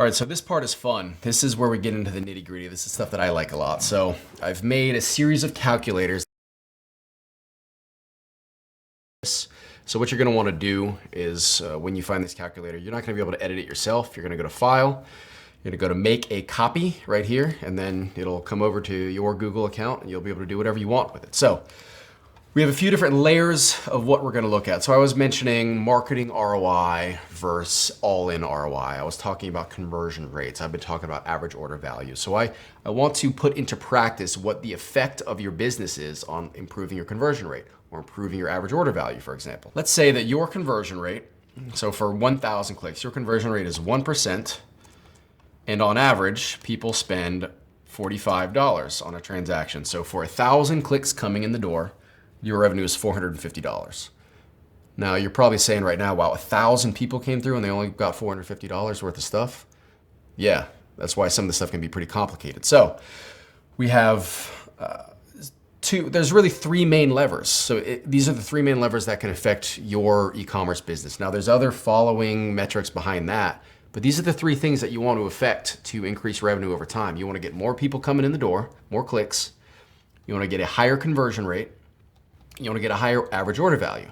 All right, so this part is fun. This is where we get into the nitty gritty. This is stuff that I like a lot. So I've made a series of calculators. So what you're gonna wanna do is when you find this calculator, you're not gonna be able to edit it yourself. You're gonna go to File, you're gonna go to Make a Copy right here, and then it'll come over to your Google account and you'll be able to do whatever you want with it. So we have a few different layers of what we're gonna look at. So I was mentioning marketing ROI versus all-in ROI. I was talking about conversion rates. I've been talking about average order value. So I want to put into practice what the effect of your business is on improving your conversion rate or improving your average order value, for example. Let's say that your conversion rate, so for 1,000 clicks, your conversion rate is 1%, and on average, people spend $45 on a transaction. So for 1,000 clicks coming in the door, your revenue is $450. Now you're probably saying right now, wow, 1,000 people came through and they only got $450 worth of stuff. Yeah, that's why some of the stuff can be pretty complicated. So we have there's really three main levers. So these are the three main levers that can affect your e-commerce business. Now there's other following metrics behind that, but these are the three things that you want to affect to increase revenue over time. You want to get more people coming in the door, more clicks. You want to get a higher conversion rate. You want to get a higher average order value.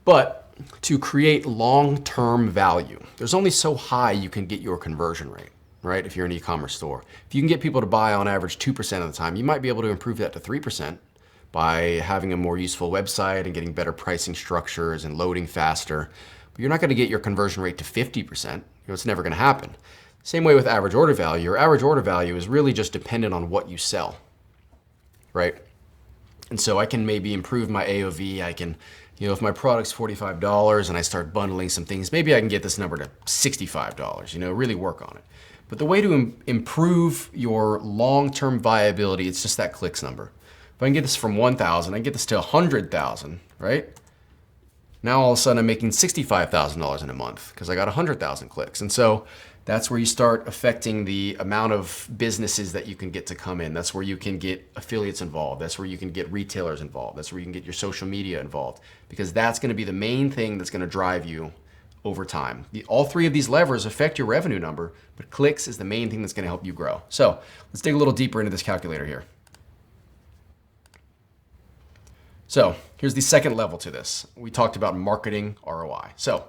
But to create long-term value, there's only so high you can get your conversion rate, right? If you're an e-commerce store. If you can get people to buy on average 2% of the time, you might be able to improve that to 3% by having a more useful website and getting better pricing structures and loading faster. But you're not going to get your conversion rate to 50%. It's never going to happen. Same way with average order value. Your average order value is really just dependent on what you sell, right? And so I can maybe improve my AOV. I can, if my product's $45 and I start bundling some things, maybe I can get this number to $65, really work on it. But the way to improve your long-term viability, it's just that clicks number. If I can get this from 1,000, I can get this to 100,000, right? Now all of a sudden I'm making $65,000 in a month because I got 100,000 clicks. And so that's where you start affecting the amount of businesses that you can get to come in. That's where you can get affiliates involved. That's where you can get retailers involved. That's where you can get your social media involved, because that's going to be the main thing that's going to drive you over time. All three of these levers affect your revenue number, but clicks is the main thing that's going to help you grow. So let's dig a little deeper into this calculator here. So here's the second level to this. We talked about marketing ROI. So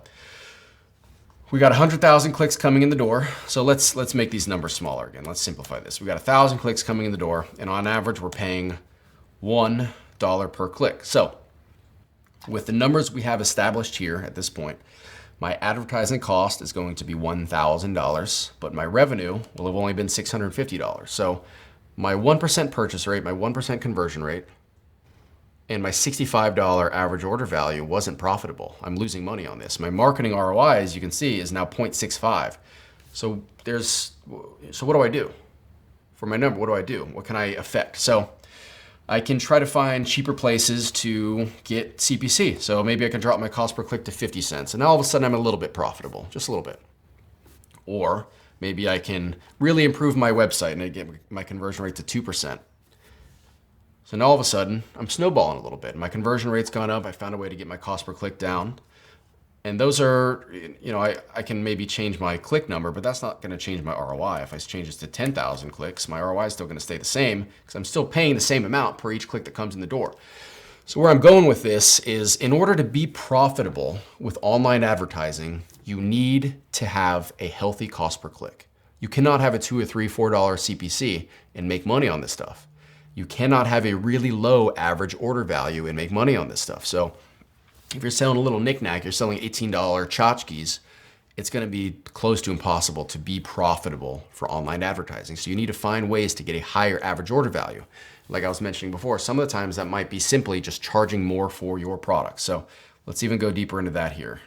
we got 100,000 clicks coming in the door. So let's make these numbers smaller again. Let's simplify this. We got 1,000 clicks coming in the door, and on average, we're paying $1 per click. So with the numbers we have established here at this point, my advertising cost is going to be $1,000, but my revenue will have only been $650. So my 1% purchase rate, my 1% conversion rate, and my $65 average order value wasn't profitable. I'm losing money on this. My marketing ROI, as you can see, is now 0.65. So what do I do? For my number, what do I do? What can I affect? So I can try to find cheaper places to get CPC. So maybe I can drop my cost per click to 50 cents. And now all of a sudden I'm a little bit profitable, just a little bit. Or maybe I can really improve my website and I get my conversion rate to 2%. So now all of a sudden, I'm snowballing a little bit. My conversion rate's gone up. I found a way to get my cost per click down. And those are, I can maybe change my click number, but that's not going to change my ROI. If I change this to 10,000 clicks, my ROI is still going to stay the same because I'm still paying the same amount per each click that comes in the door. So where I'm going with this is, in order to be profitable with online advertising, you need to have a healthy cost per click. You cannot have a $2 or $3, $4 CPC and make money on this stuff. You cannot have a really low average order value and make money on this stuff. So if you're selling a little knickknack, you're selling $18 tchotchkes, it's going to be close to impossible to be profitable for online advertising. So you need to find ways to get a higher average order value. Like I was mentioning before, some of the times that might be simply just charging more for your product. So let's even go deeper into that here.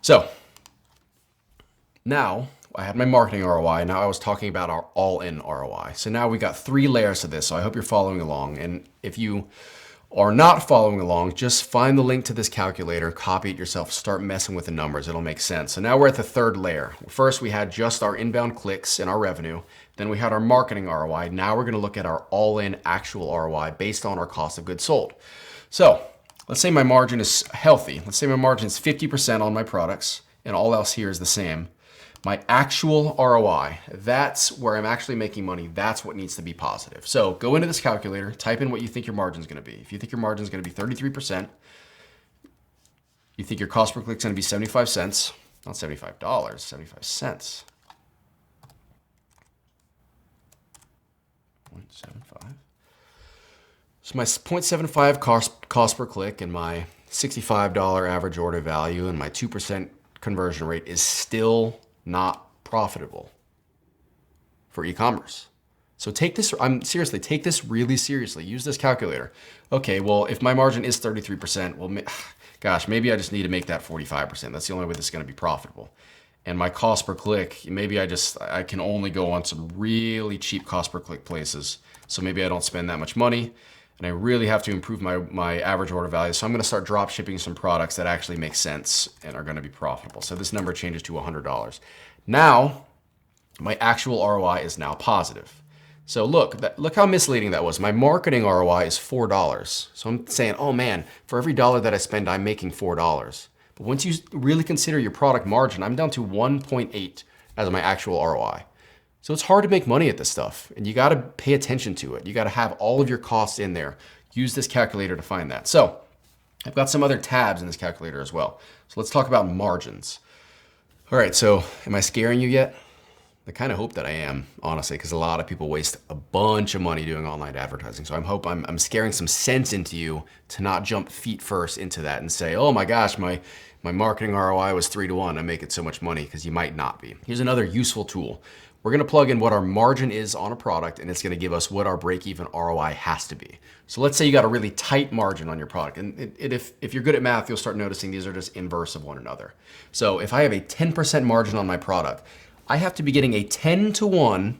So now I had my marketing ROI. Now I was talking about our all-in ROI. So now we got three layers to this. So I hope you're following along. And if you are not following along, just find the link to this calculator, copy it yourself, start messing with the numbers. It'll make sense. So now we're at the third layer. First, we had just our inbound clicks and our revenue. Then we had our marketing ROI. Now we're going to look at our all-in actual ROI based on our cost of goods sold. So let's say my margin is healthy. Let's say my margin is 50% on my products and all else here is the same, my actual ROI, that's where I'm actually making money. That's what needs to be positive. So go into this calculator, type in what you think your margin is going to be. If you think your margin is going to be 33%, you think your cost per click is going to be 75 cents, not $75, 75 cents. 0.75. So my 0.75 cost per click and my $65 average order value and my 2% conversion rate is still not profitable for e-commerce. So take this, seriously, take this really seriously. Use this calculator. Okay, well, if my margin is 33%, well, gosh, maybe I just need to make that 45%. That's the only way this is going to be profitable. And my cost per click, maybe I can only go on some really cheap cost per click places. So maybe I don't spend that much money, and I really have to improve my average order value. So I'm going to start drop shipping some products that actually make sense and are going to be profitable. So this number changes to $100. Now, my actual ROI is now positive. So look how misleading that was. My marketing ROI is $4. So I'm saying, oh man, for every dollar that I spend, I'm making $4. But once you really consider your product margin, I'm down to 1.8 as my actual ROI. So it's hard to make money at this stuff, and you got to pay attention to it. You got to have all of your costs in there. Use this calculator to find that. So I've got some other tabs in this calculator as well. So let's talk about margins. All right, so am I scaring you yet? I kind of hope that I am, honestly, because a lot of people waste a bunch of money doing online advertising. So I'm scaring some sense into you to not jump feet first into that and say, oh my gosh, my marketing ROI was 3-to-1. I make it so much money, because you might not be. Here's another useful tool. We're going to plug in what our margin is on a product, and it's going to give us what our break-even ROI has to be. So let's say you got a really tight margin on your product. And if you're good at math, you'll start noticing these are just inverse of one another. So if I have a 10% margin on my product, I have to be getting a 10-to-1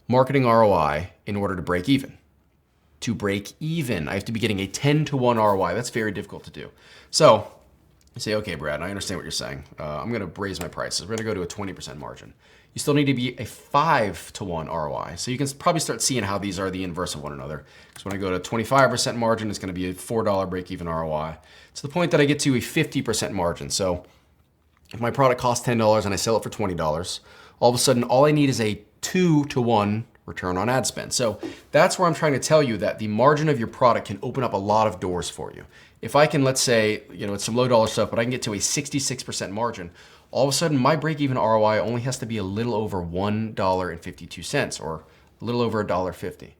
marketing ROI in order to break even. To break even, I have to be getting a 10-to-1 ROI. That's very difficult to do. So you say, okay, Brad, I understand what you're saying. I'm going to raise my prices. We're going to go to a 20% margin. You still need to be a 5-to-1 ROI. So you can probably start seeing how these are the inverse of one another. Because when I go to 25% margin, it's going to be a $4 break-even ROI. To the point that I get to a 50% margin. So if my product costs $10 and I sell it for $20, all of a sudden, all I need is a 2-to-1 return on ad spend. So that's where I'm trying to tell you that the margin of your product can open up a lot of doors for you. If I can, let's say, it's some low dollar stuff, but I can get to a 66% margin, all of a sudden my break-even ROI only has to be a little over $1.52 or a little over $1.50.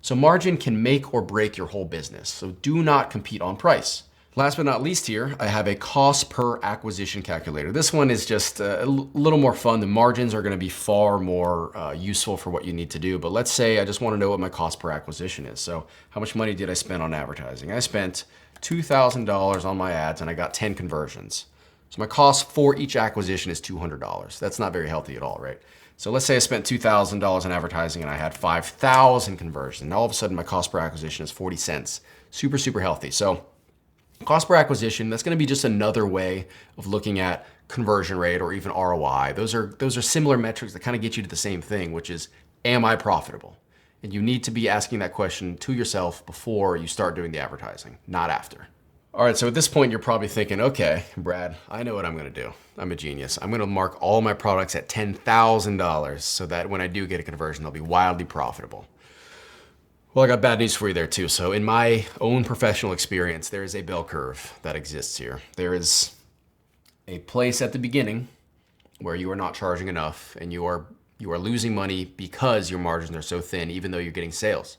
So margin can make or break your whole business. So do not compete on price. Last but not least here, I have a cost per acquisition calculator. This one is just a little more fun. The margins are going to be far more useful for what you need to do. But let's say I just want to know what my cost per acquisition is. So how much money did I spend on advertising? I spent $2,000 on my ads and I got 10 conversions. So my cost for each acquisition is $200. That's not very healthy at all, right? So let's say I spent $2,000 in advertising and I had 5,000 conversions. Now all of a sudden my cost per acquisition is 40 cents. Super, super healthy. So cost per acquisition, that's going to be just another way of looking at conversion rate or even ROI. Those are similar metrics that kind of get you to the same thing, which is, am I profitable? And you need to be asking that question to yourself before you start doing the advertising, not after. All right, so at this point, you're probably thinking, okay, Brad, I know what I'm going to do. I'm a genius. I'm going to mark all my products at $10,000 so that when I do get a conversion, they'll be wildly profitable. Well, I got bad news for you there too. So in my own professional experience, there is a bell curve that exists here. There is a place at the beginning where you are not charging enough and you are losing money because your margins are so thin, even though you're getting sales.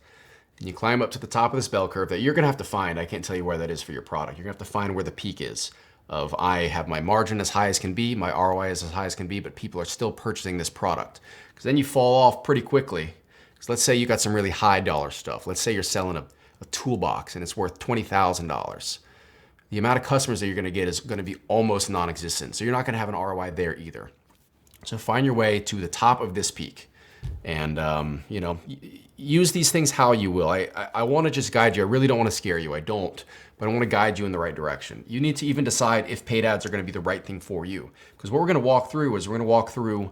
And you climb up to the top of this bell curve that you're gonna have to find. I can't tell you where that is for your product. You're gonna have to find where the peak is of I have my margin as high as can be, my ROI is as high as can be, but people are still purchasing this product. Because then you fall off pretty quickly. So let's say you got some really high dollar stuff. Let's say you're selling a toolbox and it's worth $20,000. The amount of customers that you're gonna get is gonna be almost non-existent. So you're not gonna have an ROI there either. So find your way to the top of this peak and use these things how you will. I wanna just guide you. I really don't wanna scare you, I don't, but I wanna guide you in the right direction. You need to even decide if paid ads are gonna be the right thing for you. Because what we're gonna walk through is we're gonna walk through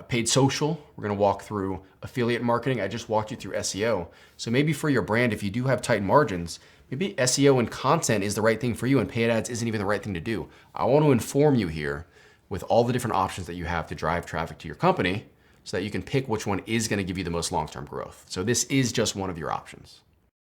paid social. We're going to walk through affiliate marketing. I just walked you through SEO. So maybe for your brand, if you do have tight margins, Maybe SEO and content is the right thing for you and paid ads isn't even the right thing to do. I want to inform you here with all the different options that you have to drive traffic to your company so that you can pick which one is going to give you the most long-term growth. So this is just one of your options.